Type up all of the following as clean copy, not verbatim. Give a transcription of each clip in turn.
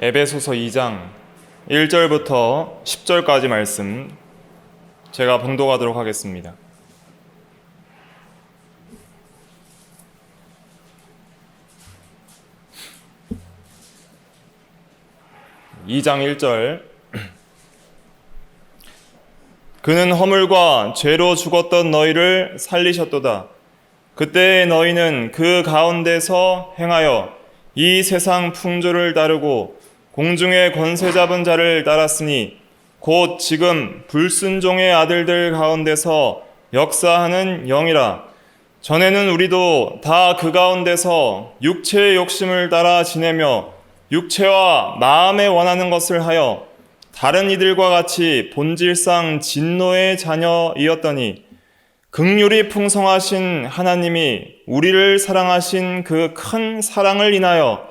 에베소서 2장 1절부터 10절까지 말씀 제가 봉독하도록 하겠습니다. 2장 1절. 그는 허물과 죄로 죽었던 너희를 살리셨도다. 그때 너희는 그 가운데서 행하여 이 세상 풍조를 따르고 공중의 권세 잡은 자를 따랐으니 곧 지금 불순종의 아들들 가운데서 역사하는 영이라. 전에는 우리도 다 그 가운데서 육체의 욕심을 따라 지내며 육체와 마음에 원하는 것을 하여 다른 이들과 같이 본질상 진노의 자녀이었더니 긍휼이 풍성하신 하나님이 우리를 사랑하신 그 큰 사랑을 인하여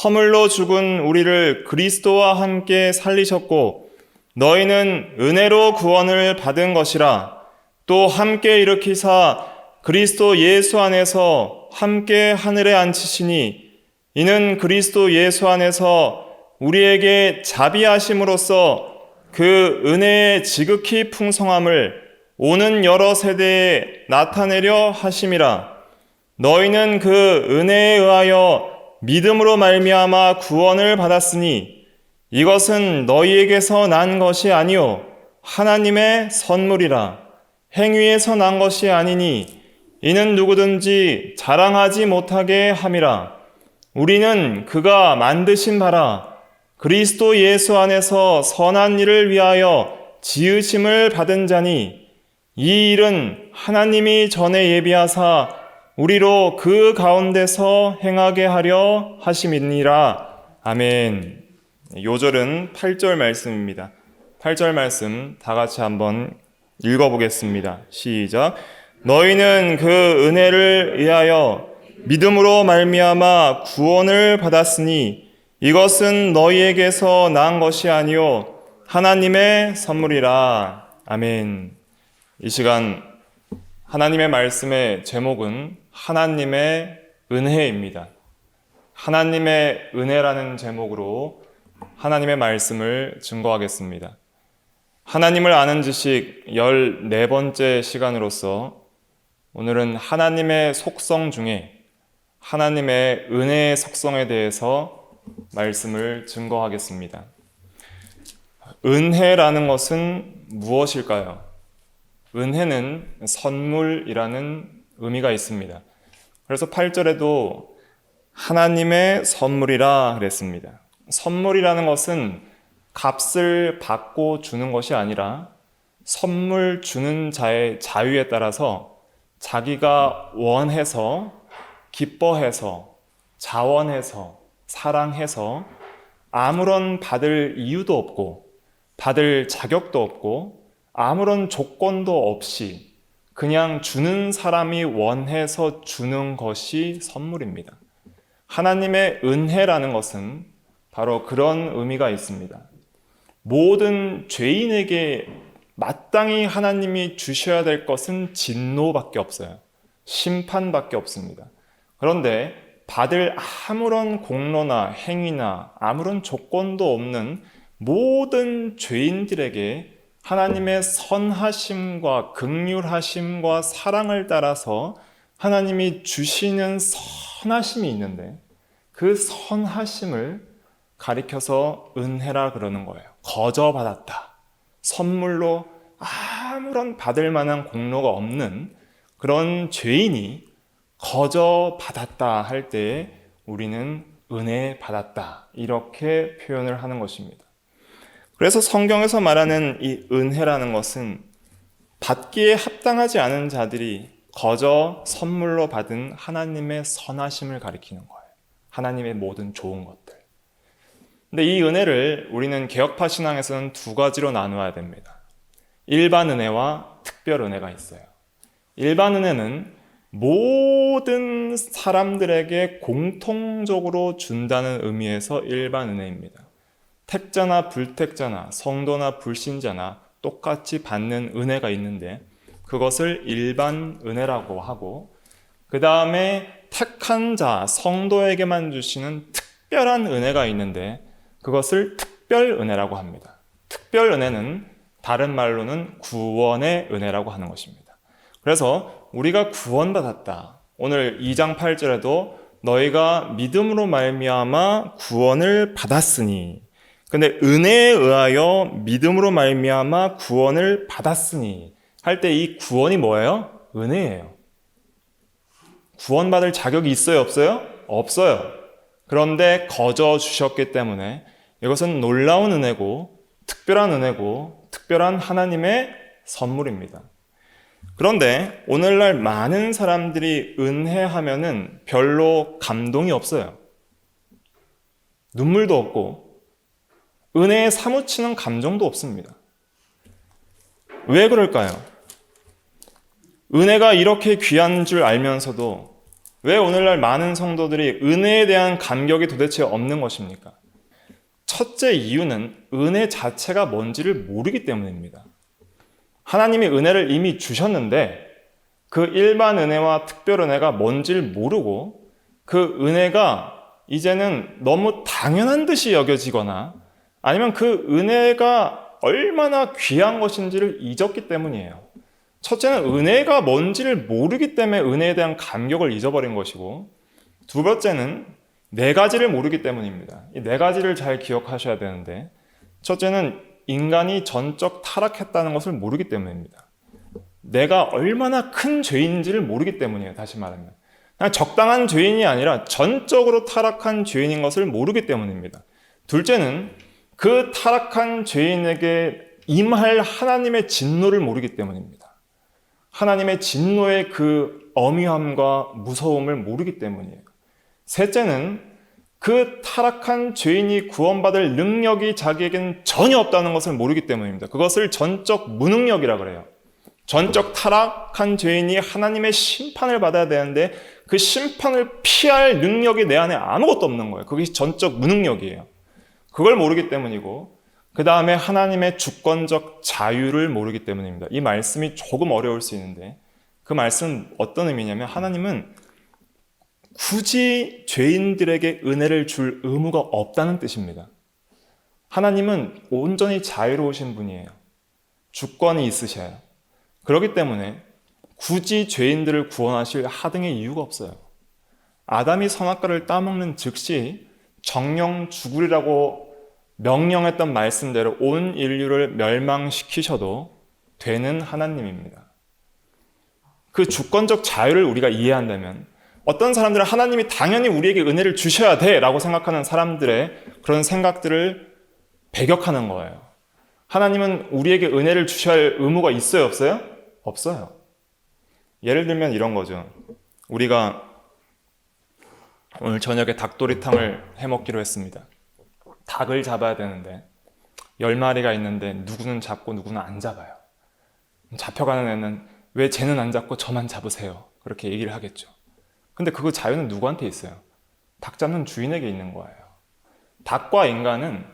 허물로 죽은 우리를 그리스도와 함께 살리셨고 너희는 은혜로 구원을 받은 것이라. 또 함께 일으키사 그리스도 예수 안에서 함께 하늘에 앉히시니 이는 그리스도 예수 안에서 우리에게 자비하심으로써 그 은혜의 지극히 풍성함을 오는 여러 세대에 나타내려 하심이라. 너희는 그 은혜에 의하여 믿음으로 말미암아 구원을 받았으니 이것은 너희에게서 난 것이 아니요 하나님의 선물이라. 행위에서 난 것이 아니니 이는 누구든지 자랑하지 못하게 함이라. 우리는 그가 만드신 바라 그리스도 예수 안에서 선한 일을 위하여 지으심을 받은 자니 이 일은 하나님이 전에 예비하사 우리로 그 가운데서 행하게 하려 하심이니라. 아멘. 요절은 8절 말씀입니다. 8절 말씀 다 같이 한번 읽어보겠습니다. 시작. 너희는 그 은혜를 위하여 믿음으로 말미암아 구원을 받았으니 이것은 너희에게서 난 것이 아니요 하나님의 선물이라. 아멘. 이 시간 하나님의 말씀의 제목은 하나님의 은혜입니다. 하나님의 은혜라는 제목으로 하나님의 말씀을 증거하겠습니다. 하나님을 아는 지식 14번째 시간으로서 오늘은 하나님의 속성 중에 하나님의 은혜의 속성에 대해서 말씀을 증거하겠습니다. 은혜라는 것은 무엇일까요? 은혜는 선물이라는 의미가 있습니다. 그래서 8절에도 하나님의 선물이라 그랬습니다. 선물이라는 것은 값을 받고 주는 것이 아니라 선물 주는 자의 자유에 따라서 자기가 원해서 기뻐해서 자원해서 사랑해서 아무런 받을 이유도 없고 받을 자격도 없고 아무런 조건도 없이 그냥 주는 사람이 원해서 주는 것이 선물입니다. 하나님의 은혜라는 것은 바로 그런 의미가 있습니다. 모든 죄인에게 마땅히 하나님이 주셔야 될 것은 진노밖에 없어요. 심판밖에 없습니다. 그런데 받을 아무런 공로나 행위나 아무런 조건도 없는 모든 죄인들에게 하나님의 선하심과 긍휼하심과 사랑을 따라서 하나님이 주시는 선하심이 있는데 그 선하심을 가리켜서 은혜라 그러는 거예요. 거저 받았다. 선물로 아무런 받을 만한 공로가 없는 그런 죄인이 거저 받았다 할 때에 우리는 은혜 받았다. 이렇게 표현을 하는 것입니다. 그래서 성경에서 말하는 이 은혜라는 것은 받기에 합당하지 않은 자들이 거저 선물로 받은 하나님의 선하심을 가리키는 거예요. 하나님의 모든 좋은 것들. 근데 이 은혜를 우리는 개혁파 신앙에서는 두 가지로 나누어야 됩니다. 일반 은혜와 특별 은혜가 있어요. 일반 은혜는 모든 사람들에게 공통적으로 준다는 의미에서 일반 은혜입니다. 택자나 불택자나 성도나 불신자나 똑같이 받는 은혜가 있는데 그것을 일반 은혜라고 하고, 그 다음에 택한 자, 성도에게만 주시는 특별한 은혜가 있는데 그것을 특별 은혜라고 합니다. 특별 은혜는 다른 말로는 구원의 은혜라고 하는 것입니다. 그래서 우리가 구원받았다. 오늘 2장 8절에도 너희가 믿음으로 말미암아 구원을 받았으니, 근데 은혜에 의하여 믿음으로 말미암아 구원을 받았으니 할 때 이 구원이 뭐예요? 은혜예요. 구원받을 자격이 있어요, 없어요? 없어요. 그런데 거저 주셨기 때문에 이것은 놀라운 은혜고 특별한 은혜고 특별한 하나님의 선물입니다. 그런데 오늘날 많은 사람들이 은혜하면은 별로 감동이 없어요. 눈물도 없고 은혜에 사무치는 감정도 없습니다. 왜 그럴까요? 은혜가 이렇게 귀한 줄 알면서도 왜 오늘날 많은 성도들이 은혜에 대한 감격이 도대체 없는 것입니까? 첫째 이유는 은혜 자체가 뭔지를 모르기 때문입니다. 하나님이 은혜를 이미 주셨는데 그 일반 은혜와 특별 은혜가 뭔지를 모르고 그 은혜가 이제는 너무 당연한 듯이 여겨지거나 아니면 그 은혜가 얼마나 귀한 것인지를 잊었기 때문이에요. 첫째는 은혜가 뭔지를 모르기 때문에 은혜에 대한 감격을 잊어버린 것이고, 두 번째는 네 가지를 모르기 때문입니다. 이 네 가지를 잘 기억하셔야 되는데, 첫째는 인간이 전적 타락했다는 것을 모르기 때문입니다. 내가 얼마나 큰 죄인지를 모르기 때문이에요. 다시 말하면 그냥 적당한 죄인이 아니라 전적으로 타락한 죄인인 것을 모르기 때문입니다. 둘째는 그 타락한 죄인에게 임할 하나님의 진노를 모르기 때문입니다. 하나님의 진노의 그 엄위함과 무서움을 모르기 때문이에요. 셋째는 그 타락한 죄인이 구원받을 능력이 자기에겐 전혀 없다는 것을 모르기 때문입니다. 그것을 전적 무능력이라 그래요. 전적 타락한 죄인이 하나님의 심판을 받아야 되는데 그 심판을 피할 능력이 내 안에 아무것도 없는 거예요. 그게 전적 무능력이에요. 그걸 모르기 때문이고, 그 다음에 하나님의 주권적 자유를 모르기 때문입니다. 이 말씀이 조금 어려울 수 있는데, 그 말씀은 어떤 의미냐면 하나님은 굳이 죄인들에게 은혜를 줄 의무가 없다는 뜻입니다. 하나님은 온전히 자유로우신 분이에요. 주권이 있으셔요. 그렇기 때문에 굳이 죄인들을 구원하실 하등의 이유가 없어요. 아담이 선악과를 따먹는 즉시 정령 죽으리라고 명령했던 말씀대로 온 인류를 멸망시키셔도 되는 하나님입니다. 그 주권적 자유를 우리가 이해한다면, 어떤 사람들은 하나님이 당연히 우리에게 은혜를 주셔야 돼 라고 생각하는 사람들의 그런 생각들을 배격하는 거예요. 하나님은 우리에게 은혜를 주셔야 할 의무가 있어요, 없어요? 없어요. 예를 들면 이런 거죠. 우리가 오늘 저녁에 닭도리탕을 해먹기로 했습니다. 닭을 잡아야 되는데 10마리가 있는데 누구는 잡고 누구는 안 잡아요. 잡혀가는 애는 왜 쟤는 안 잡고 저만 잡으세요? 그렇게 얘기를 하겠죠. 근데 그 자유는 누구한테 있어요? 닭 잡는 주인에게 있는 거예요. 닭과 인간은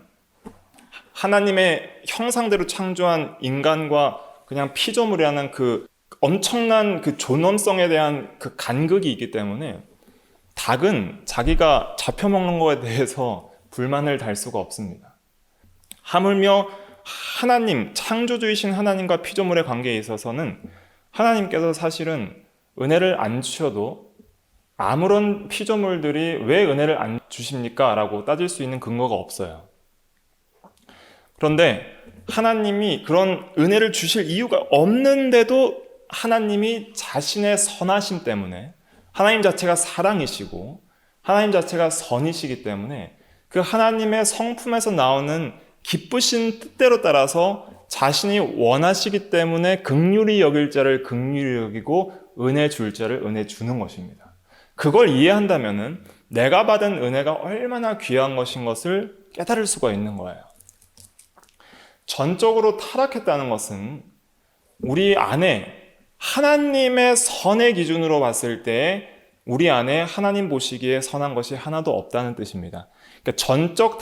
하나님의 형상대로 창조한 인간과 그냥 피조물이라는 그 엄청난 그 존엄성에 대한 그 간극이 있기 때문에 닭은 자기가 잡혀먹는 거에 대해서 불만을 달 수가 없습니다. 하물며 하나님, 창조주이신 하나님과 피조물의 관계에 있어서는 하나님께서 사실은 은혜를 안 주셔도 아무런 피조물들이 왜 은혜를 안 주십니까? 라고 따질 수 있는 근거가 없어요. 그런데 하나님이 그런 은혜를 주실 이유가 없는데도 하나님이 자신의 선하심 때문에, 하나님 자체가 사랑이시고 하나님 자체가 선이시기 때문에 그 하나님의 성품에서 나오는 기쁘신 뜻대로 따라서 자신이 원하시기 때문에 긍휼히 여길 자를 긍휼히 여기고 은혜 줄 자를 은혜 주는 것입니다. 그걸 이해한다면은 내가 받은 은혜가 얼마나 귀한 것인 것을 깨달을 수가 있는 거예요. 전적으로 타락했다는 것은 우리 안에 하나님의 선의 기준으로 봤을 때 우리 안에 하나님 보시기에 선한 것이 하나도 없다는 뜻입니다. 그러니까 전적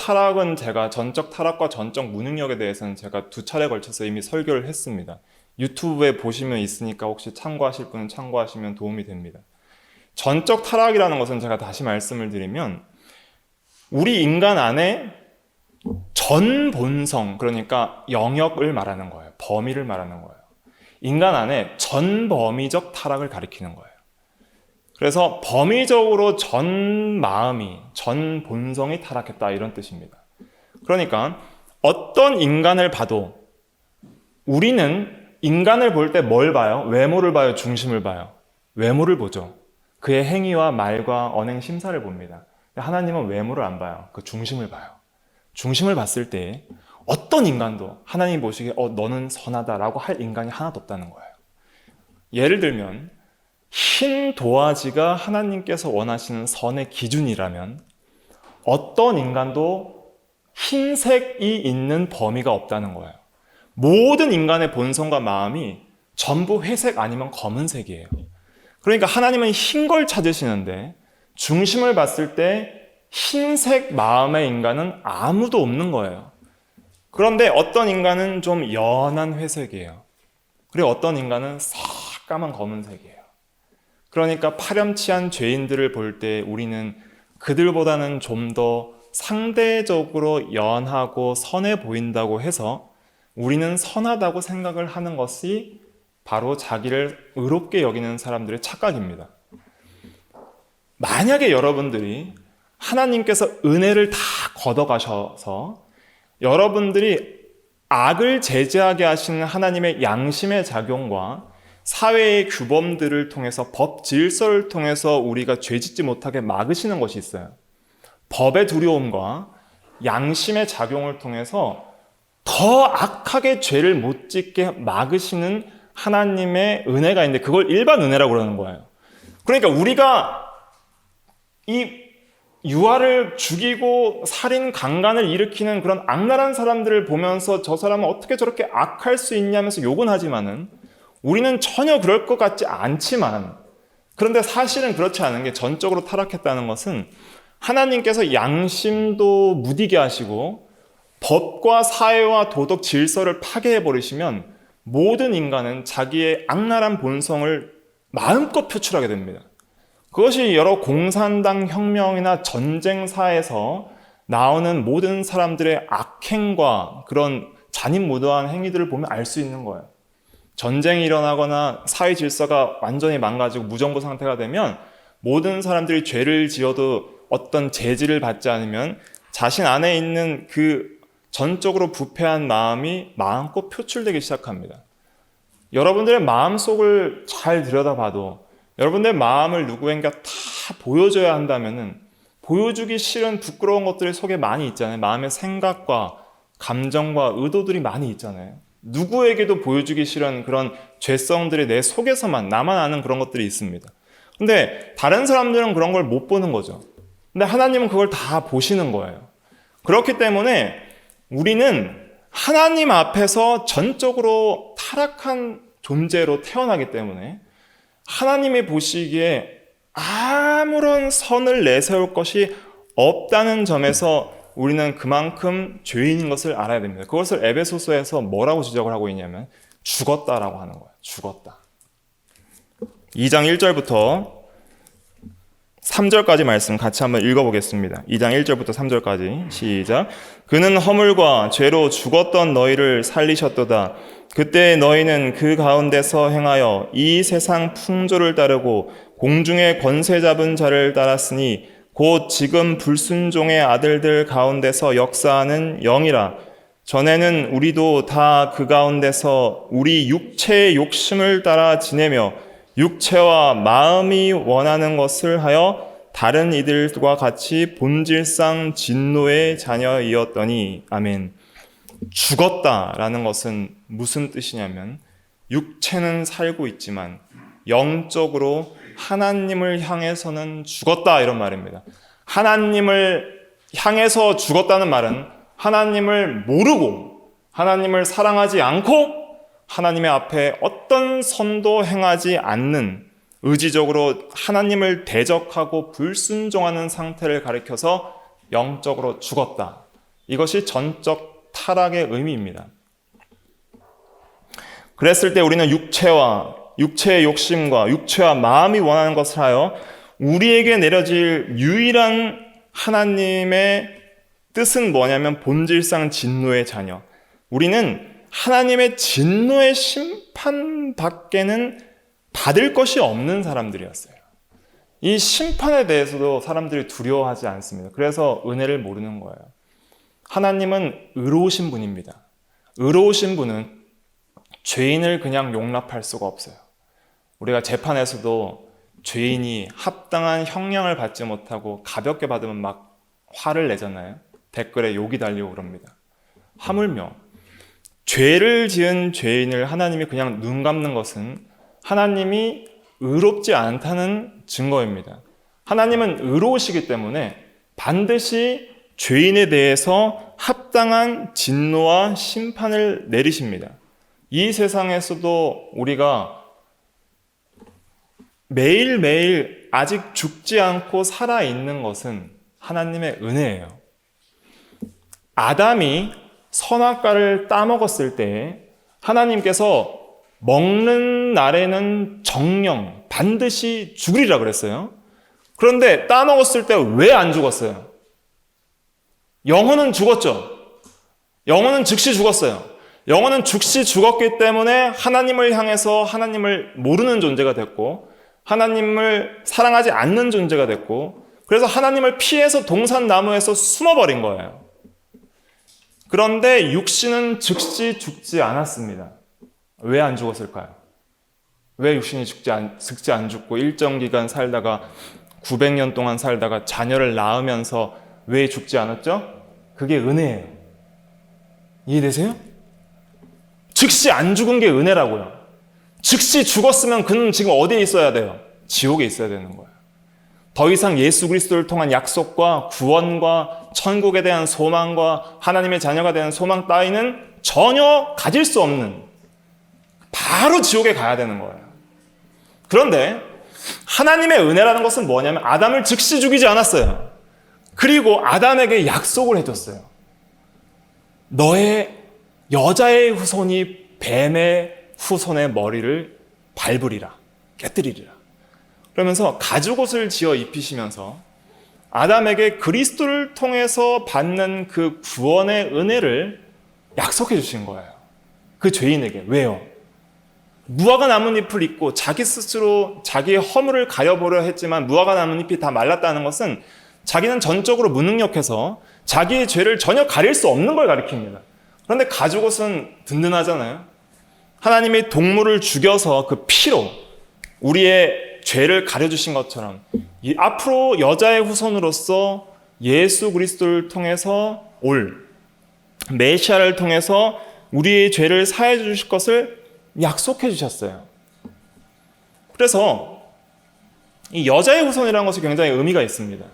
타락과 전적 무능력에 대해서는 제가 2차례 걸쳐서 이미 설교를 했습니다. 유튜브에 보시면 있으니까 혹시 참고하실 분은 참고하시면 도움이 됩니다. 전적 타락이라는 것은 제가 다시 말씀을 드리면 우리 인간 안에 전 본성, 그러니까 영역을 말하는 거예요. 범위를 말하는 거예요. 인간 안에 전범위적 타락을 가리키는 거예요. 그래서 범위적으로 전 마음이, 전 본성이 타락했다, 이런 뜻입니다. 그러니까 어떤 인간을 봐도 우리는 인간을 볼 때 뭘 봐요? 외모를 봐요? 중심을 봐요? 외모를 보죠. 그의 행위와 말과 언행 심사를 봅니다. 하나님은 외모를 안 봐요. 그 중심을 봐요. 중심을 봤을 때 어떤 인간도 하나님이 보시기에 너는 선하다라고 할 인간이 하나도 없다는 거예요. 예를 들면 흰 도화지가 하나님께서 원하시는 선의 기준이라면 어떤 인간도 흰색이 있는 범위가 없다는 거예요. 모든 인간의 본성과 마음이 전부 회색 아니면 검은색이에요. 그러니까 하나님은 흰 걸 찾으시는데 중심을 봤을 때 흰색 마음의 인간은 아무도 없는 거예요. 그런데 어떤 인간은 좀 연한 회색이에요. 그리고 어떤 인간은 새까만 검은색이에요. 그러니까 파렴치한 죄인들을 볼 때 우리는 그들보다는 좀 더 상대적으로 연하고 선해 보인다고 해서 우리는 선하다고 생각을 하는 것이 바로 자기를 의롭게 여기는 사람들의 착각입니다. 만약에 여러분들이 하나님께서 은혜를 다 걷어가셔서 여러분들이 악을 제재하게 하시는 하나님의 양심의 작용과 사회의 규범들을 통해서 법 질서를 통해서 우리가 죄짓지 못하게 막으시는 것이 있어요. 법의 두려움과 양심의 작용을 통해서 더 악하게 죄를 못 짓게 막으시는 하나님의 은혜가 있는데 그걸 일반 은혜라고 그러는 거예요. 그러니까 우리가 이 유아를 죽이고 살인, 강간을 일으키는 그런 악랄한 사람들을 보면서 저 사람은 어떻게 저렇게 악할 수 있냐면서 욕은 하지만은 우리는 전혀 그럴 것 같지 않지만 그런데 사실은 그렇지 않은 게 전적으로 타락했다는 것은 하나님께서 양심도 무디게 하시고 법과 사회와 도덕 질서를 파괴해버리시면 모든 인간은 자기의 악랄한 본성을 마음껏 표출하게 됩니다. 그것이 여러 공산당 혁명이나 전쟁사에서 나오는 모든 사람들의 악행과 그런 잔인무도한 행위들을 보면 알 수 있는 거예요. 전쟁이 일어나거나 사회 질서가 완전히 망가지고 무정부 상태가 되면 모든 사람들이 죄를 지어도 어떤 제지를 받지 않으면 자신 안에 있는 그 전적으로 부패한 마음이 마음껏 표출되기 시작합니다. 여러분들의 마음속을 잘 들여다봐도 여러분들의 마음을 누구에게 다 보여줘야 한다면은 보여주기 싫은 부끄러운 것들이 속에 많이 있잖아요. 마음의 생각과 감정과 의도들이 많이 있잖아요. 누구에게도 보여주기 싫은 그런 죄성들이 내 속에서만 나만 아는 그런 것들이 있습니다. 근데 다른 사람들은 그런 걸 못 보는 거죠. 근데 하나님은 그걸 다 보시는 거예요. 그렇기 때문에 우리는 하나님 앞에서 전적으로 타락한 존재로 태어나기 때문에 하나님이 보시기에 아무런 선을 내세울 것이 없다는 점에서 우리는 그만큼 죄인인 것을 알아야 됩니다. 그것을 에베소서에서 뭐라고 지적을 하고 있냐면 죽었다라고 하는 거예요. 죽었다. 2장 1절부터 3절까지 말씀 같이 한번 읽어보겠습니다. 2장 1절부터 3절까지 시작. 그는 허물과 죄로 죽었던 너희를 살리셨도다. 그때 너희는 그 가운데서 행하여 이 세상 풍조를 따르고 공중의 권세 잡은 자를 따랐으니 곧 지금 불순종의 아들들 가운데서 역사하는 영이라. 전에는 우리도 다 그 가운데서 우리 육체의 욕심을 따라 지내며 육체와 마음이 원하는 것을 하여 다른 이들과 같이 본질상 진노의 자녀이었더니. 아멘. 죽었다라는 것은 무슨 뜻이냐면 육체는 살고 있지만 영적으로 하나님을 향해서는 죽었다, 이런 말입니다. 하나님을 향해서 죽었다는 말은 하나님을 모르고 하나님을 사랑하지 않고 하나님의 앞에 어떤 선도 행하지 않는 의지적으로 하나님을 대적하고 불순종하는 상태를 가리켜서 영적으로 죽었다. 이것이 전적 타락의 의미입니다. 그랬을 때 우리는 육체의 욕심과 육체와 마음이 원하는 것을 하여 우리에게 내려질 유일한 하나님의 뜻은 뭐냐면 본질상 진노의 자녀. 우리는 하나님의 진노의 심판밖에는 받을 것이 없는 사람들이었어요. 이 심판에 대해서도 사람들이 두려워하지 않습니다. 그래서 은혜를 모르는 거예요. 하나님은 의로우신 분입니다. 의로우신 분은 죄인을 그냥 용납할 수가 없어요. 우리가 재판에서도 죄인이 합당한 형량을 받지 못하고 가볍게 받으면 막 화를 내잖아요. 댓글에 욕이 달리고 그럽니다. 하물며 죄를 지은 죄인을 하나님이 그냥 눈 감는 것은 하나님이 의롭지 않다는 증거입니다. 하나님은 의로우시기 때문에 반드시 죄인에 대해서 합당한 진노와 심판을 내리십니다. 이 세상에서도 우리가 매일매일 아직 죽지 않고 살아있는 것은 하나님의 은혜예요. 아담이 선악과를 따먹었을 때 하나님께서 먹는 날에는 정령 반드시 죽으리라 그랬어요. 그런데 따먹었을 때 왜 안 죽었어요? 영혼은 죽었죠. 영혼은 즉시 죽었어요. 영혼은 즉시 죽었기 때문에 하나님을 향해서 하나님을 모르는 존재가 됐고 하나님을 사랑하지 않는 존재가 됐고 그래서 하나님을 피해서 동산나무에서 숨어버린 거예요. 그런데 육신은 즉시 죽지 않았습니다. 왜 안 죽었을까요? 왜 육신이 즉시 안 죽고 일정 기간 살다가 900년 동안 살다가 자녀를 낳으면서 왜 죽지 않았죠? 그게 은혜예요. 이해되세요? 즉시 안 죽은 게 은혜라고요. 즉시 죽었으면 그는 지금 어디에 있어야 돼요? 지옥에 있어야 되는 거예요. 더 이상 예수 그리스도를 통한 약속과 구원과 천국에 대한 소망과 하나님의 자녀가 되는 소망 따위는 전혀 가질 수 없는 바로 지옥에 가야 되는 거예요. 그런데 하나님의 은혜라는 것은 뭐냐면 아담을 즉시 죽이지 않았어요. 그리고 아담에게 약속을 해줬어요. 너의 여자의 후손이 뱀의 후손의 머리를 밟으리라, 깨뜨리리라. 그러면서 가죽옷을 지어 입히시면서 아담에게 그리스도를 통해서 받는 그 구원의 은혜를 약속해 주신 거예요. 그 죄인에게. 왜요? 무화과 나뭇잎을 입고 자기 스스로 자기의 허물을 가려보려 했지만 무화과 나뭇잎이 다 말랐다는 것은 자기는 전적으로 무능력해서 자기의 죄를 전혀 가릴 수 없는 걸 가리킵니다. 그런데 가죽옷은 든든하잖아요. 하나님이 동물을 죽여서 그 피로 우리의 죄를 가려주신 것처럼 앞으로 여자의 후손으로서 예수 그리스도를 통해서 올 메시아를 통해서 우리의 죄를 사해 주실 것을 약속해 주셨어요. 그래서 이 여자의 후손이라는 것이 굉장히 의미가 있습니다.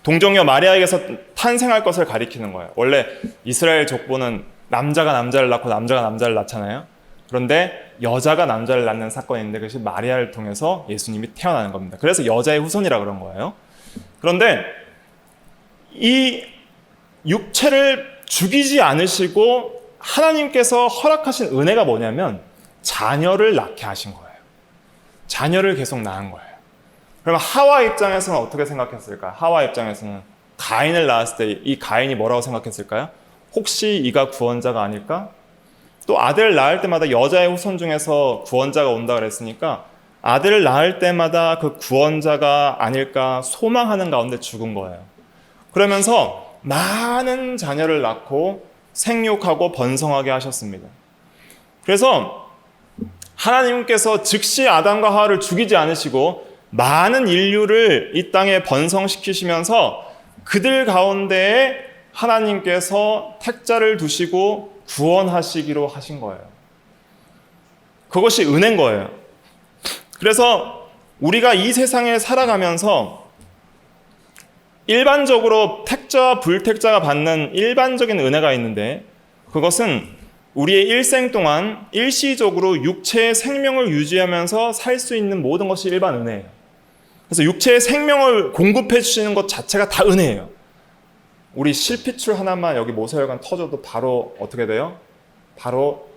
동정녀 마리아에게서 탄생할 것을 가리키는 거예요. 원래 이스라엘 족보는 남자가 남자를 낳고 남자가 남자를 낳잖아요. 그런데 여자가 남자를 낳는 사건인데 그것이 마리아를 통해서 예수님이 태어나는 겁니다. 그래서 여자의 후손이라 그런 거예요. 그런데 이 육체를 죽이지 않으시고 하나님께서 허락하신 은혜가 뭐냐면 자녀를 낳게 하신 거예요. 자녀를 계속 낳은 거예요. 그러면 하와 입장에서는 어떻게 생각했을까? 하와 입장에서는 가인을 낳았을 때 이 가인이 뭐라고 생각했을까요? 혹시 이가 구원자가 아닐까? 또 아들을 낳을 때마다 여자의 후손 중에서 구원자가 온다 그랬으니까 아들을 낳을 때마다 그 구원자가 아닐까 소망하는 가운데 죽은 거예요. 그러면서 많은 자녀를 낳고 생육하고 번성하게 하셨습니다. 그래서 하나님께서 즉시 아담과 하와를 죽이지 않으시고 많은 인류를 이 땅에 번성시키시면서 그들 가운데에 하나님께서 택자를 두시고 구원하시기로 하신 거예요. 그것이 은혜인 거예요. 그래서 우리가 이 세상에 살아가면서 일반적으로 택자와 불택자가 받는 일반적인 은혜가 있는데 그것은 우리의 일생 동안 일시적으로 육체의 생명을 유지하면서 살 수 있는 모든 것이 일반 은혜예요. 그래서 육체의 생명을 공급해 주시는 것 자체가 다 은혜예요. 우리 실핏줄 하나만 여기 모세혈관 터져도 바로 어떻게 돼요? 바로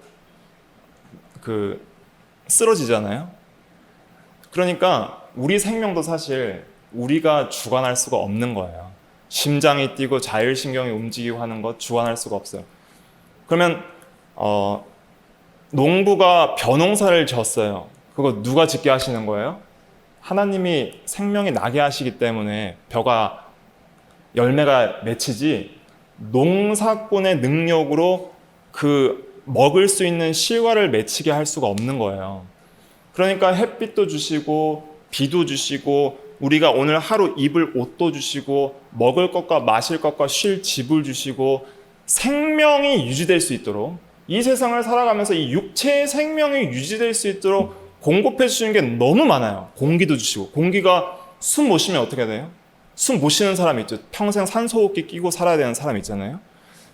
쓰러지잖아요. 그러니까 우리 생명도 사실 우리가 주관할 수가 없는 거예요. 심장이 뛰고 자율신경이 움직이고 하는 것 주관할 수가 없어요. 그러면 농부가 벼농사를 졌어요. 그거 누가 짓게 하시는 거예요? 하나님이 생명이 나게 하시기 때문에 벼가 열매가 맺히지, 농사꾼의 능력으로 그 먹을 수 있는 실과를 맺히게 할 수가 없는 거예요. 그러니까 햇빛도 주시고 비도 주시고 우리가 오늘 하루 입을 옷도 주시고 먹을 것과 마실 것과 쉴 집을 주시고 생명이 유지될 수 있도록, 이 세상을 살아가면서 이 육체의 생명이 유지될 수 있도록 공급해 주시는 게 너무 많아요. 공기도 주시고, 공기가 숨 못 쉬면 어떻게 돼요? 숨 못 쉬는 사람 있죠. 평생 산소호흡기 끼고 살아야 되는 사람 있잖아요.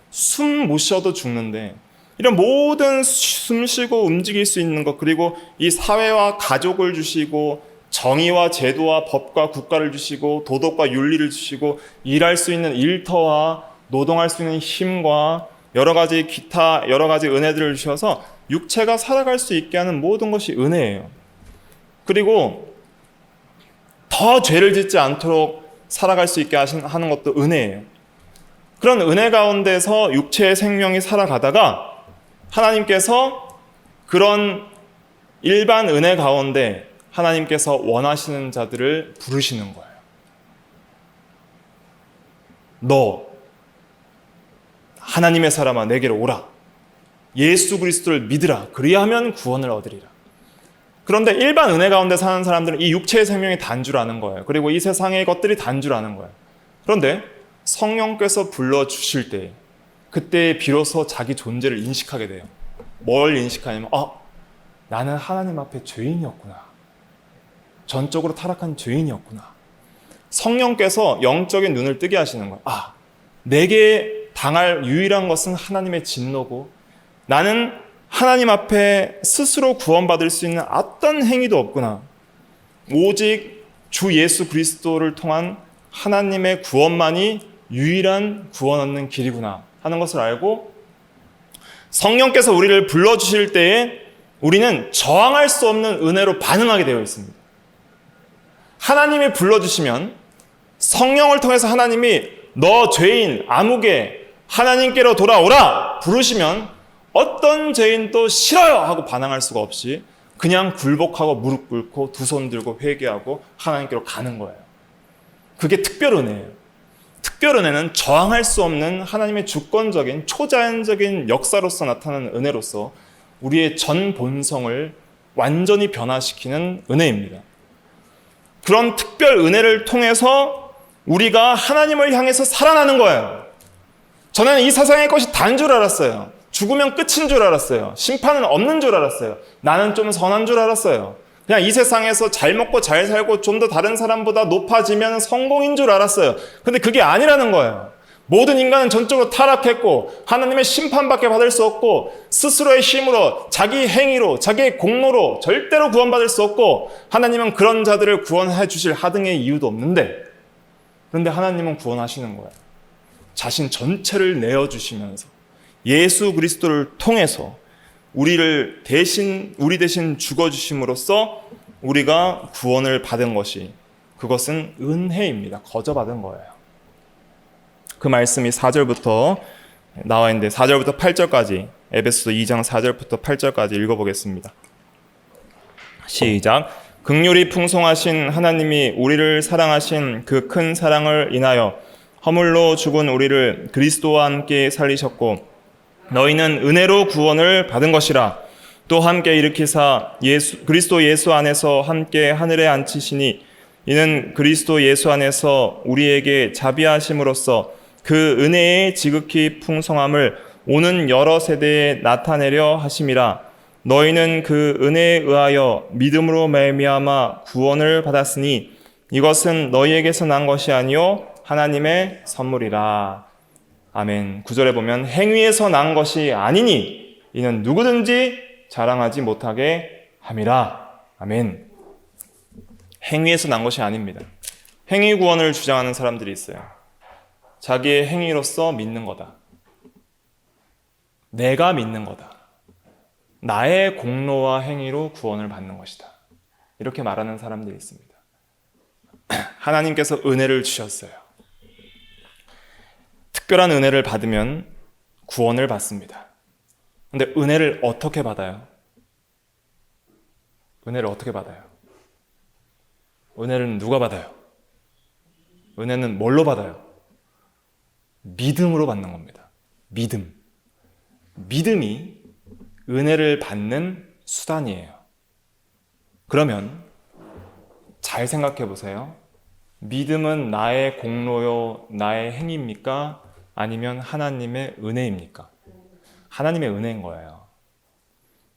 숨 못 쉬어도 죽는데, 이런 모든 숨 쉬고 움직일 수 있는 것, 그리고 이 사회와 가족을 주시고 정의와 제도와 법과 국가를 주시고 도덕과 윤리를 주시고 일할 수 있는 일터와 노동할 수 있는 힘과 여러 가지 기타 여러 가지 은혜들을 주셔서 육체가 살아갈 수 있게 하는 모든 것이 은혜예요. 그리고 더 죄를 짓지 않도록 살아갈 수 있게 하는 것도 은혜예요. 그런 은혜 가운데서 육체의 생명이 살아가다가 하나님께서 그런 일반 은혜 가운데 하나님께서 원하시는 자들을 부르시는 거예요. 너 하나님의 사람아 내게로 오라. 예수 그리스도를 믿으라. 그리하면 구원을 얻으리라. 그런데 일반 은혜 가운데 사는 사람들은 이 육체의 생명이 단 줄 아는 거예요. 그리고 이 세상의 것들이 단 줄 아는 거예요. 그런데 성령께서 불러주실 때, 그때 비로소 자기 존재를 인식하게 돼요. 뭘 인식하냐면 나는 하나님 앞에 죄인이었구나. 전적으로 타락한 죄인이었구나. 성령께서 영적인 눈을 뜨게 하시는 거예요. 내게 당할 유일한 것은 하나님의 진노고, 나는 하나님 앞에 스스로 구원받을 수 있는 어떤 행위도 없구나. 오직 주 예수 그리스도를 통한 하나님의 구원만이 유일한 구원 얻는 길이구나 하는 것을 알고, 성령께서 우리를 불러주실 때에 우리는 저항할 수 없는 은혜로 반응하게 되어 있습니다. 하나님이 불러주시면, 성령을 통해서 하나님이 너 죄인 아무개 하나님께로 돌아오라 부르시면 어떤 죄인도 싫어요 하고 반항할 수가 없이 그냥 굴복하고 무릎 꿇고 두 손 들고 회개하고 하나님께로 가는 거예요. 그게 특별 은혜예요. 특별 은혜는 저항할 수 없는 하나님의 주권적인 초자연적인 역사로서 나타나는 은혜로서 우리의 전 본성을 완전히 변화시키는 은혜입니다. 그런 특별 은혜를 통해서 우리가 하나님을 향해서 살아나는 거예요. 저는 이 세상의 것이 단 줄 알았어요. 죽으면 끝인 줄 알았어요. 심판은 없는 줄 알았어요. 나는 좀 선한 줄 알았어요. 그냥 이 세상에서 잘 먹고 잘 살고 좀 더 다른 사람보다 높아지면 성공인 줄 알았어요. 근데 그게 아니라는 거예요. 모든 인간은 전적으로 타락했고 하나님의 심판밖에 받을 수 없고 스스로의 힘으로 자기 행위로 자기의 공로로 절대로 구원받을 수 없고, 하나님은 그런 자들을 구원해 주실 하등의 이유도 없는데, 그런데 하나님은 구원하시는 거예요. 자신 전체를 내어주시면서 예수 그리스도를 통해서 우리 대신 죽어주심으로써 우리가 구원을 받은 것이, 그것은 은혜입니다. 거저 받은 거예요. 그 말씀이 4절부터 나와 있는데 4절부터 8절까지, 에베소서 2장 4절부터 8절까지 읽어보겠습니다. 시작. 긍휼이 풍성하신 하나님이 우리를 사랑하신 그 큰 사랑을 인하여 허물로 죽은 우리를 그리스도와 함께 살리셨고, 너희는 은혜로 구원을 받은 것이라. 또 함께 일으키사 그리스도 예수 안에서 함께 하늘에 앉히시니, 이는 그리스도 예수 안에서 우리에게 자비하심으로써 그 은혜의 지극히 풍성함을 오는 여러 세대에 나타내려 하심이라. 너희는 그 은혜에 의하여 믿음으로 말미암아 구원을 받았으니 이것은 너희에게서 난 것이 아니요 하나님의 선물이라. 아멘. 9절에 보면 행위에서 난 것이 아니니 이는 누구든지 자랑하지 못하게 함이라. 아멘. 행위에서 난 것이 아닙니다. 행위 구원을 주장하는 사람들이 있어요. 자기의 행위로서 믿는 거다. 내가 믿는 거다. 나의 공로와 행위로 구원을 받는 것이다. 이렇게 말하는 사람들이 있습니다. 하나님께서 은혜를 주셨어요. 특별한 은혜를 받으면 구원을 받습니다. 근데 은혜를 어떻게 받아요? 은혜를 어떻게 받아요? 은혜는 누가 받아요? 은혜는 뭘로 받아요? 믿음으로 받는 겁니다. 믿음. 믿음이 은혜를 받는 수단이에요. 그러면 잘 생각해 보세요. 믿음은 나의 공로요, 나의 행위입니까? 아니면 하나님의 은혜입니까? 하나님의 은혜인 거예요.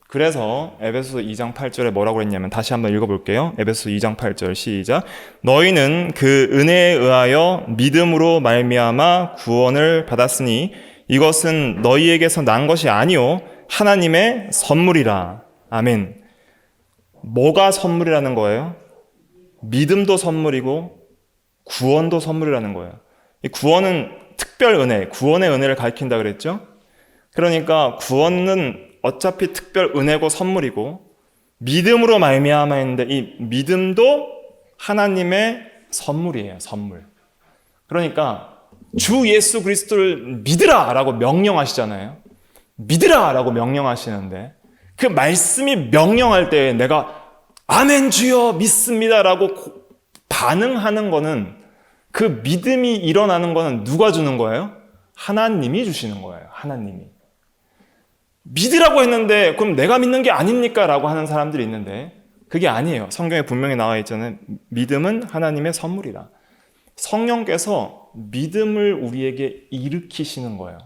그래서 에베소서 2장 8절에 뭐라고 했냐면 다시 한번 읽어볼게요. 에베소서 2장 8절 시작. 너희는 그 은혜에 의하여 믿음으로 말미암아 구원을 받았으니 이것은 너희에게서 난 것이 아니요 하나님의 선물이라. 아멘. 뭐가 선물이라는 거예요? 믿음도 선물이고 구원도 선물이라는 거예요. 이 구원은 특별 은혜, 구원의 은혜를 가리킨다 그랬죠? 그러니까 구원은 어차피 특별 은혜고 선물이고 믿음으로 말미암아 했는데 이 믿음도 하나님의 선물이에요. 선물. 그러니까 주 예수 그리스도를 믿으라 라고 명령하시잖아요. 믿으라 라고 명령하시는데 그 말씀이 명령할 때 내가 아멘 주여 믿습니다 라고 반응하는 거는 그 믿음이 일어나는 거는 누가 주는 거예요? 하나님이 주시는 거예요. 하나님이. 믿으라고 했는데 그럼 내가 믿는 게 아닙니까? 라고 하는 사람들이 있는데 그게 아니에요. 성경에 분명히 나와 있잖아요. 믿음은 하나님의 선물이라. 성령께서 믿음을 우리에게 일으키시는 거예요.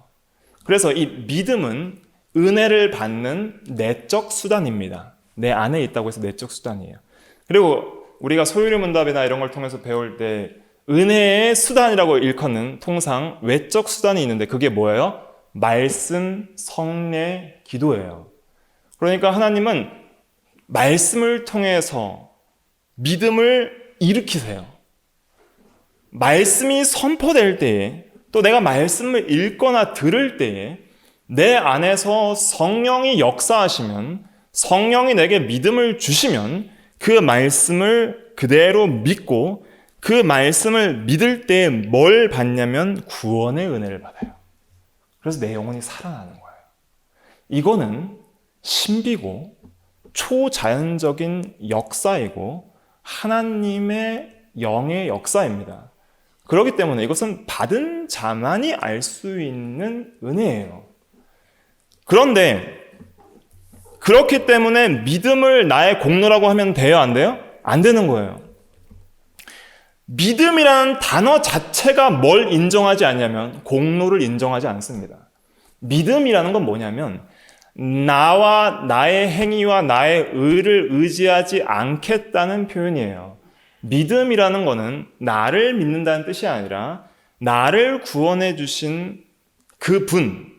그래서 이 믿음은 은혜를 받는 내적 수단입니다. 내 안에 있다고 해서 내적 수단이에요. 그리고 우리가 소유리문답이나 이런 걸 통해서 배울 때 은혜의 수단이라고 일컫는 통상 외적 수단이 있는데 그게 뭐예요? 말씀, 성례, 기도예요. 그러니까 하나님은 말씀을 통해서 믿음을 일으키세요. 말씀이 선포될 때에 또 내가 말씀을 읽거나 들을 때에 내 안에서 성령이 역사하시면 성령이 내게 믿음을 주시면 그 말씀을 그대로 믿고 그 말씀을 믿을 때 뭘 받냐면 구원의 은혜를 받아요. 그래서 내 영혼이 살아나는 거예요. 이거는 신비고 초자연적인 역사이고 하나님의 영의 역사입니다. 그렇기 때문에 이것은 받은 자만이 알 수 있는 은혜예요. 그런데 그렇기 때문에 믿음을 나의 공로라고 하면 돼요? 안 돼요? 안 되는 거예요. 믿음이라는 단어 자체가 뭘 인정하지 않냐면 공로를 인정하지 않습니다. 믿음이라는 건 뭐냐면 나와 나의 행위와 나의 의를 의지하지 않겠다는 표현이에요. 믿음이라는 거는 나를 믿는다는 뜻이 아니라 나를 구원해 주신 그 분,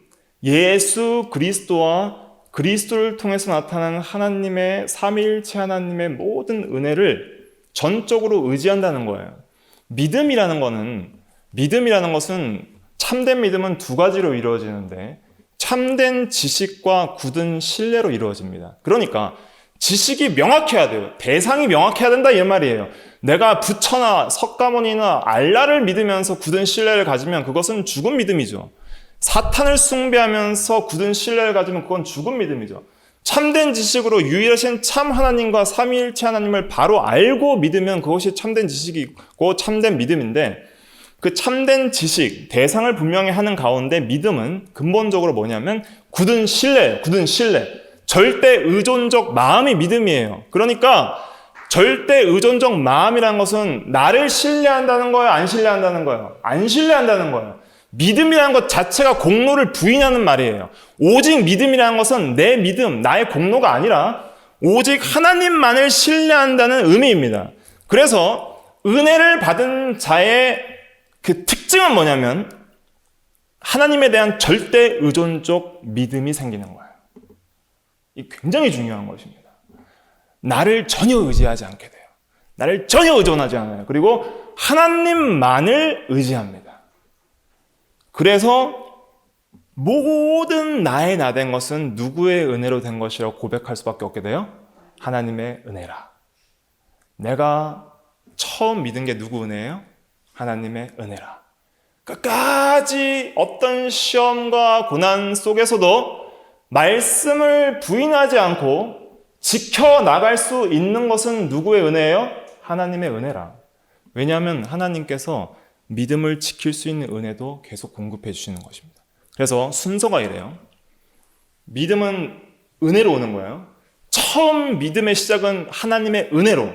예수 그리스도와 그리스도를 통해서 나타나는 하나님의 삼위일체 하나님의 모든 은혜를 전적으로 의지한다는 거예요. 믿음이라는 것은 참된 믿음은 두 가지로 이루어지는데 참된 지식과 굳은 신뢰로 이루어집니다. 그러니까 지식이 명확해야 돼요. 대상이 명확해야 된다 이 말이에요. 내가 부처나 석가모니나 알라를 믿으면서 굳은 신뢰를 가지면 그것은 죽은 믿음이죠. 사탄을 숭배하면서 굳은 신뢰를 가지면 그건 죽은 믿음이죠. 참된 지식으로 유일하신 참 하나님과 삼위일체 하나님을 바로 알고 믿으면 그것이 참된 지식이고 참된 믿음인데 그 참된 지식, 대상을 분명히 하는 가운데 믿음은 근본적으로 뭐냐면 굳은 신뢰. 절대 의존적 마음이 믿음이에요. 그러니까 절대 의존적 마음이라는 것은 나를 신뢰한다는 거예요? 안 신뢰한다는 거예요? 안 신뢰한다는 거예요. 믿음이라는 것 자체가 공로를 부인하는 말이에요. 오직 믿음이라는 것은 내 믿음, 나의 공로가 아니라 오직 하나님만을 신뢰한다는 의미입니다. 그래서 은혜를 받은 자의 그 특징은 뭐냐면 하나님에 대한 절대 의존적 믿음이 생기는 거예요. 이 굉장히 중요한 것입니다. 나를 전혀 의지하지 않게 돼요. 나를 전혀 의존하지 않아요. 그리고 하나님만을 의지합니다. 그래서 모든 나의 나 된 것은 누구의 은혜로 된 것이라고 고백할 수밖에 없게 돼요? 하나님의 은혜라. 내가 처음 믿은 게 누구 은혜예요? 하나님의 은혜라. 끝까지 어떤 시험과 고난 속에서도 말씀을 부인하지 않고 지켜나갈 수 있는 것은 누구의 은혜예요? 하나님의 은혜라. 왜냐하면 하나님께서 믿음을 지킬 수 있는 은혜도 계속 공급해 주시는 것입니다. 그래서 순서가 이래요. 믿음은 은혜로 오는 거예요. 처음 믿음의 시작은 하나님의 은혜로.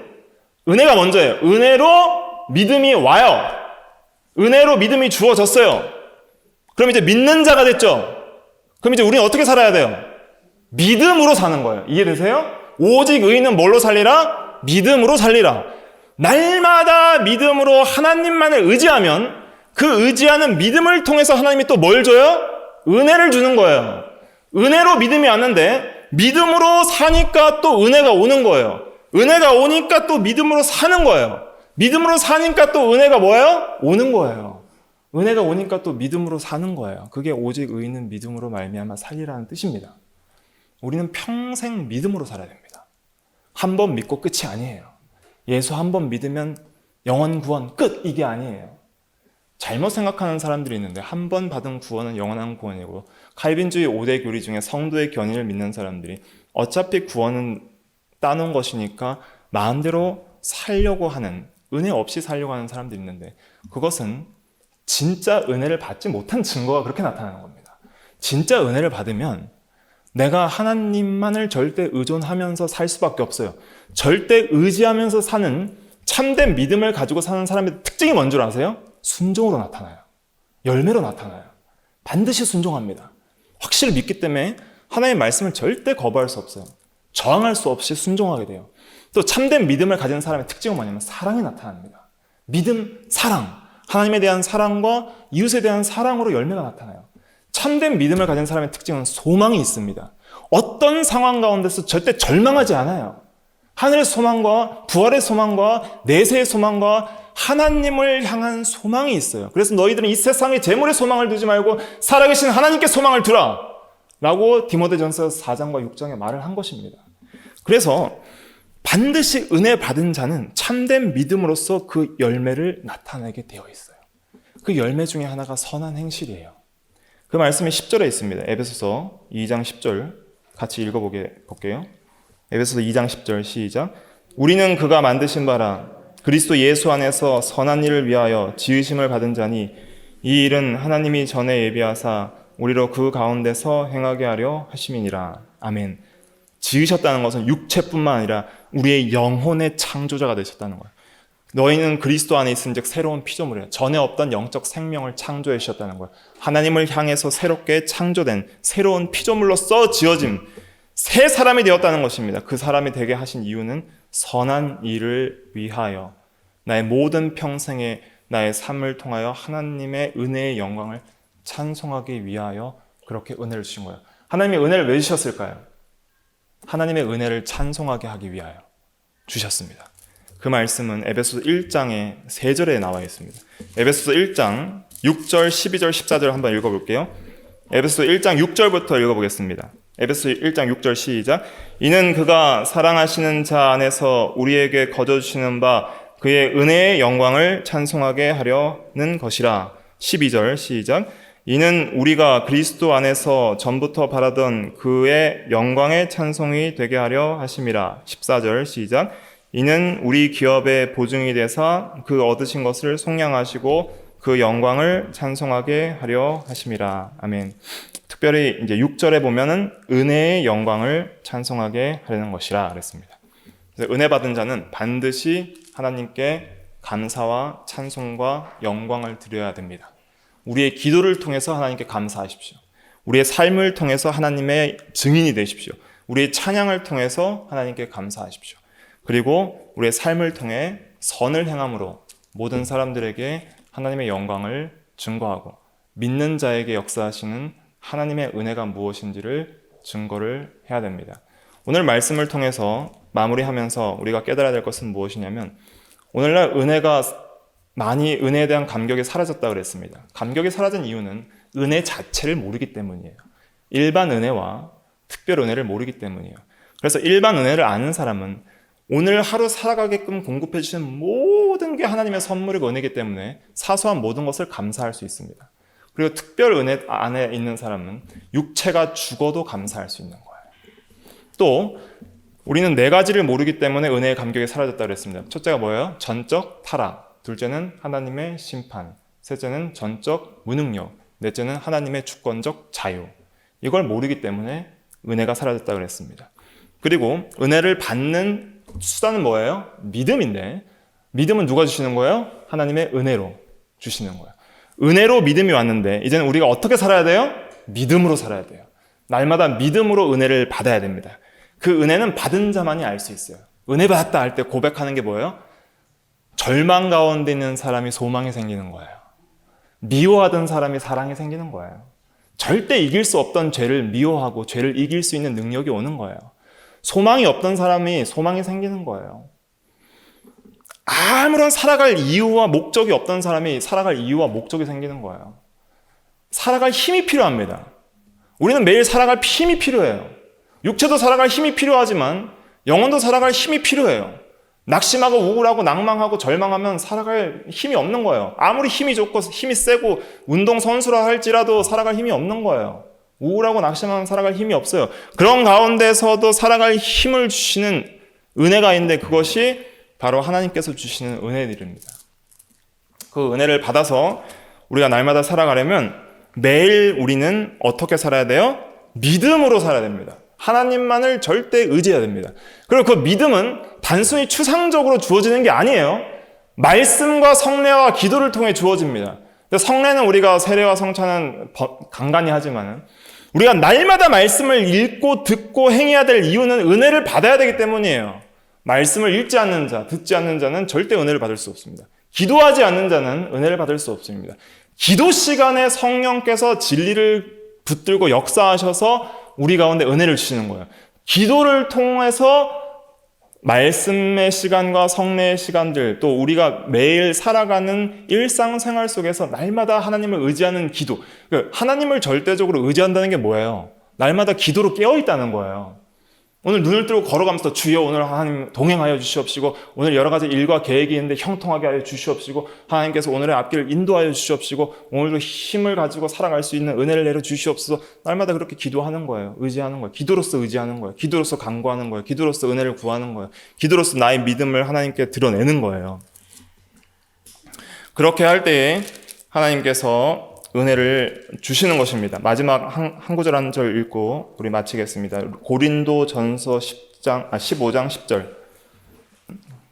은혜가 먼저예요. 은혜로 믿음이 와요. 은혜로 믿음이 주어졌어요. 그럼 이제 믿는 자가 됐죠. 그럼 이제 우리는 어떻게 살아야 돼요? 믿음으로 사는 거예요. 이해되세요? 오직 의인은 뭘로 살리라? 믿음으로 살리라. 날마다 믿음으로 하나님만을 의지하면 그 의지하는 믿음을 통해서 하나님이 또 뭘 줘요? 은혜를 주는 거예요. 은혜로 믿음이 왔는데 믿음으로 사니까 또 은혜가 오는 거예요. 은혜가 오니까 또 믿음으로 사는 거예요. 믿음으로 사니까 또 은혜가 뭐예요? 오는 거예요. 은혜가 오니까 또 믿음으로 사는 거예요. 그게 오직 의인은 믿음으로 말미암아 살리라는 뜻입니다. 우리는 평생 믿음으로 살아야 됩니다. 한 번 믿고 끝이 아니에요. 예수 한 번 믿으면 영원 구원 끝! 이게 아니에요. 잘못 생각하는 사람들이 있는데 한 번 받은 구원은 영원한 구원이고 칼빈주의 5대 교리 중에 성도의 견인을 믿는 사람들이 어차피 구원은 따놓은 것이니까 마음대로 살려고 하는, 은혜 없이 살려고 하는 사람들이 있는데 그것은 진짜 은혜를 받지 못한 증거가 그렇게 나타나는 겁니다. 진짜 은혜를 받으면 내가 하나님만을 절대 의존하면서 살 수밖에 없어요. 절대 의지하면서 사는 참된 믿음을 가지고 사는 사람의 특징이 뭔 줄 아세요? 순종으로 나타나요. 열매로 나타나요. 반드시 순종합니다. 확실히 믿기 때문에 하나님의 말씀을 절대 거부할 수 없어요. 저항할 수 없이 순종하게 돼요. 또 참된 믿음을 가진 사람의 특징은 뭐냐면 사랑이 나타납니다. 믿음, 사랑. 하나님에 대한 사랑과 이웃에 대한 사랑으로 열매가 나타나요. 참된 믿음을 가진 사람의 특징은 소망이 있습니다. 어떤 상황 가운데서 절대 절망하지 않아요. 하늘의 소망과 부활의 소망과 내세의 소망과 하나님을 향한 소망이 있어요. 그래서 너희들은 이 세상의 재물의 소망을 두지 말고 살아계신 하나님께 소망을 두라 라고 디모데전서 4장과 6장에 말을 한 것입니다. 그래서 반드시 은혜 받은 자는 참된 믿음으로써 그 열매를 나타내게 되어 있어요. 그 열매 중에 하나가 선한 행실이에요. 그 말씀이 10절에 있습니다. 에베소서 2장 10절 같이 읽어볼게요. 에베소서 2장 10절 시작. 우리는 그가 만드신 바라 그리스도 예수 안에서 선한 일을 위하여 지으심을 받은 자니 이 일은 하나님이 전에 예비하사 우리로 그 가운데서 행하게 하려 하심이니라. 아멘. 지으셨다는 것은 육체뿐만 아니라 우리의 영혼의 창조자가 되셨다는 거예요. 너희는 그리스도 안에 있은즉 새로운 피조물이에요. 전에 없던 영적 생명을 창조해 주셨다는 거예요. 하나님을 향해서 새롭게 창조된 새로운 피조물로서 지어진 새 사람이 되었다는 것입니다. 그 사람이 되게 하신 이유는 선한 일을 위하여 나의 모든 평생에 나의 삶을 통하여 하나님의 은혜의 영광을 찬송하기 위하여 그렇게 은혜를 주신 거예요. 하나님의 은혜를 왜 주셨을까요? 하나님의 은혜를 찬송하게 하기 위하여 주셨습니다. 그 말씀은 에베소서 1장의 3절에 나와 있습니다. 에베소서 1장 6절, 12절, 14절 한번 읽어볼게요. 에베소서 1장 6절부터 읽어보겠습니다. 에베소서 1장 6절 시작. 이는 그가 사랑하시는 자 안에서 우리에게 거저주시는 바 그의 은혜의 영광을 찬송하게 하려는 것이라. 12절 시작. 이는 우리가 그리스도 안에서 전부터 바라던 그의 영광의 찬송이 되게 하려 하심이라. 14절 시작. 이는 우리 기업의 보증이 되사 그 얻으신 것을 속량하시고 그 영광을 찬송하게 하려 하심이라. 아멘. 특별히 이제 6절에 보면은 은혜의 영광을 찬송하게 하려는 것이라 그랬습니다. 그래서 은혜 받은 자는 반드시 하나님께 감사와 찬송과 영광을 드려야 됩니다. 우리의 기도를 통해서 하나님께 감사하십시오. 우리의 삶을 통해서 하나님의 증인이 되십시오. 우리의 찬양을 통해서 하나님께 감사하십시오. 그리고 우리의 삶을 통해 선을 행함으로 모든 사람들에게 하나님의 영광을 증거하고 믿는 자에게 역사하시는 하나님의 은혜가 무엇인지를 증거를 해야 됩니다. 오늘 말씀을 통해서 마무리하면서 우리가 깨달아야 될 것은 무엇이냐면 오늘날 은혜에 대한 감격이 사라졌다고 그랬습니다. 감격이 사라진 이유는 은혜 자체를 모르기 때문이에요. 일반 은혜와 특별 은혜를 모르기 때문이에요. 그래서 일반 은혜를 아는 사람은 오늘 하루 살아가게끔 공급해 주시는 모든 게 하나님의 선물이고 은혜이기 때문에 사소한 모든 것을 감사할 수 있습니다. 그리고 특별 은혜 안에 있는 사람은 육체가 죽어도 감사할 수 있는 거예요. 또 우리는 네 가지를 모르기 때문에 은혜의 감격이 사라졌다고 그랬습니다. 첫째가 뭐예요? 전적 타락. 둘째는 하나님의 심판. 셋째는 전적 무능력. 넷째는 하나님의 주권적 자유. 이걸 모르기 때문에 은혜가 사라졌다고 그랬습니다. 그리고 은혜를 받는 수단은 뭐예요? 믿음인데 믿음은 누가 주시는 거예요? 하나님의 은혜로 주시는 거예요. 은혜로 믿음이 왔는데 이제는 우리가 어떻게 살아야 돼요? 믿음으로 살아야 돼요. 날마다 믿음으로 은혜를 받아야 됩니다. 그 은혜는 받은 자만이 알 수 있어요. 은혜 받았다 할 때 고백하는 게 뭐예요? 절망 가운데 있는 사람이 소망이 생기는 거예요. 미워하던 사람이 사랑이 생기는 거예요. 절대 이길 수 없던 죄를 미워하고 죄를 이길 수 있는 능력이 오는 거예요. 소망이 없던 사람이 소망이 생기는 거예요. 아무런 살아갈 이유와 목적이 없던 사람이 살아갈 이유와 목적이 생기는 거예요. 살아갈 힘이 필요합니다. 우리는 매일 살아갈 힘이 필요해요. 육체도 살아갈 힘이 필요하지만 영혼도 살아갈 힘이 필요해요. 낙심하고 우울하고 낭망하고 절망하면 살아갈 힘이 없는 거예요. 아무리 힘이 좋고 힘이 세고 운동선수라 할지라도 살아갈 힘이 없는 거예요. 우울하고 낙심하면 살아갈 힘이 없어요. 그런 가운데서도 살아갈 힘을 주시는 은혜가 있는데 그것이 바로 하나님께서 주시는 은혜들입니다. 그 은혜를 받아서 우리가 날마다 살아가려면 매일 우리는 어떻게 살아야 돼요? 믿음으로 살아야 됩니다. 하나님만을 절대 의지해야 됩니다. 그리고 그 믿음은 단순히 추상적으로 주어지는 게 아니에요. 말씀과 성례와 기도를 통해 주어집니다. 성례는 우리가 세례와 성찬은 간간히 하지만 우리가 날마다 말씀을 읽고 듣고 행해야 될 이유는 은혜를 받아야 되기 때문이에요. 말씀을 읽지 않는 자, 듣지 않는 자는 절대 은혜를 받을 수 없습니다. 기도하지 않는 자는 은혜를 받을 수 없습니다. 기도 시간에 성령께서 진리를 붙들고 역사하셔서 우리 가운데 은혜를 주시는 거예요. 기도를 통해서 말씀의 시간과 성례의 시간들, 또 우리가 매일 살아가는 일상생활 속에서 날마다 하나님을 의지하는 기도. 하나님을 절대적으로 의지한다는 게 뭐예요? 날마다 기도로 깨어있다는 거예요. 오늘 눈을 뜨고 걸어가면서 주여 오늘 하나님 동행하여 주시옵시고 오늘 여러 가지 일과 계획이 있는데 형통하게 하여 주시옵시고 하나님께서 오늘의 앞길을 인도하여 주시옵시고 오늘도 힘을 가지고 살아갈 수 있는 은혜를 내려 주시옵소서. 날마다 그렇게 기도하는 거예요. 의지하는 거예요. 기도로서 의지하는 거예요. 기도로서 간구하는 거예요. 기도로서 은혜를 구하는 거예요. 기도로서 나의 믿음을 하나님께 드러내는 거예요. 그렇게 할 때에 하나님께서 은혜를 주시는 것입니다. 마지막 한 구절 한 절 읽고 우리 마치겠습니다. 고린도전서 15장 10절.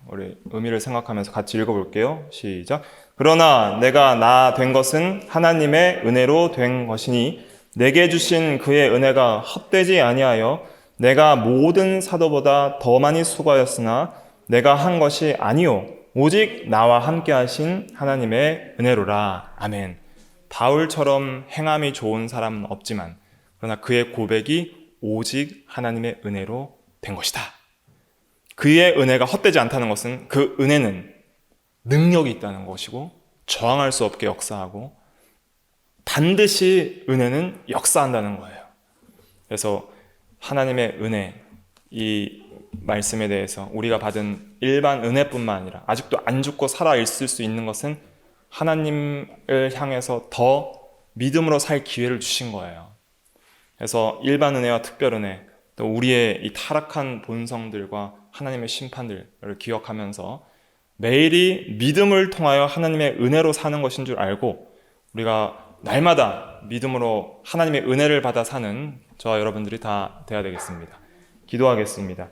우리 의미를 생각하면서 같이 읽어볼게요. 시작. 그러나 내가 나 된 것은 하나님의 은혜로 된 것이니 내게 주신 그의 은혜가 헛되지 아니하여 내가 모든 사도보다 더 많이 수고하였으나 내가 한 것이 아니요 오직 나와 함께 하신 하나님의 은혜로라. 아멘. 바울처럼 행함이 좋은 사람은 없지만 그러나 그의 고백이 오직 하나님의 은혜로 된 것이다. 그의 은혜가 헛되지 않다는 것은 그 은혜는 능력이 있다는 것이고 저항할 수 없게 역사하고 반드시 은혜는 역사한다는 거예요. 그래서 하나님의 은혜, 이 말씀에 대해서 우리가 받은 일반 은혜뿐만 아니라 아직도 안 죽고 살아있을 수 있는 것은 하나님을 향해서 더 믿음으로 살 기회를 주신 거예요. 그래서 일반 은혜와 특별 은혜, 또 우리의 이 타락한 본성들과 하나님의 심판들을 기억하면서 매일이 믿음을 통하여 하나님의 은혜로 사는 것인 줄 알고 우리가 날마다 믿음으로 하나님의 은혜를 받아 사는 저와 여러분들이 다 되어야 되겠습니다. 기도하겠습니다.